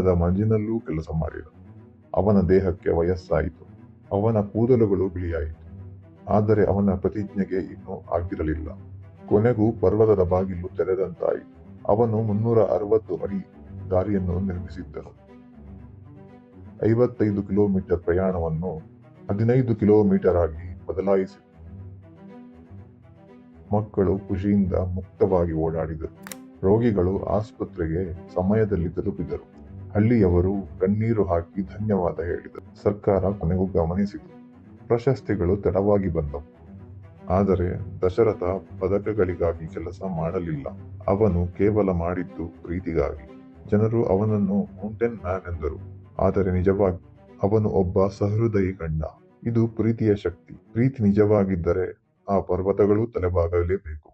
ಹಿಮದ ಮಂಜಿನಲ್ಲೂ ಕೆಲಸ ಮಾಡಿದ. ಅವನ ದೇಹಕ್ಕೆ ವಯಸ್ಸಾಯಿತು, ಅವನ ಕೂದಲುಗಳು ಬಿಳಿಯಾಯಿತು. ಆದರೆ ಅವನ ಪ್ರತಿಜ್ಞೆಗೆ ಇನ್ನೂ ಆಗಿರಲಿಲ್ಲ. ಕೊನೆಗೂ ಪರ್ವತದ ಬಾಗಿಲು ತೆರೆದಂತಾಯಿತು. ಅವನು 360 ಅಡಿ ದಾರಿಯನ್ನು ನಿರ್ಮಿಸಿದ್ದನು. 55 ಕಿಲೋಮೀಟರ್ ಪ್ರಯಾಣವನ್ನು 15 ಕಿಲೋಮೀಟರ್ ಆಗಿ ಬದಲಾಯಿಸಿತು. ಮಕ್ಕಳು ಖುಷಿಯಿಂದ ಮುಕ್ತವಾಗಿ ಓಡಾಡಿದರು. ರೋಗಿಗಳು ಆಸ್ಪತ್ರೆಗೆ ಸಮಯದಲ್ಲಿ ತಲುಪಿದರು. ಹಳ್ಳಿಯವರು ಕಣ್ಣೀರು ಹಾಕಿ ಧನ್ಯವಾದ ಹೇಳಿದರು. ಸರ್ಕಾರ ಕೊನೆಗೂ ಗಮನಿಸಿತು. ಪ್ರಶಸ್ತಿಗಳು ತಡವಾಗಿ ಬಂದವು. ಆದರೆ ದಶರಥ ಪದಕಗಳಿಗಾಗಿ ಕೆಲಸ ಮಾಡಲಿಲ್ಲ. ಅವನು ಕೇವಲ ಮಾಡಿದ್ದು ಪ್ರೀತಿಗಾಗಿ. ಜನರು ಅವನನ್ನು ಮೌಂಟೇನ್ ಮ್ಯಾನ್ ಎಂದರು. ಆದರೆ ನಿಜವಾಗಿ ಅವನು ಒಬ್ಬ ಸಹೃದಯಿ ಗಂಡ. ಇದು ಪ್ರೀತಿಯ ಶಕ್ತಿ. ಪ್ರೀತಿ ನಿಜವಾಗಿದ್ದರೆ ಆ ಪರ್ವತಗಳೂ ತಲೆಬಾಗಲೇಬೇಕು.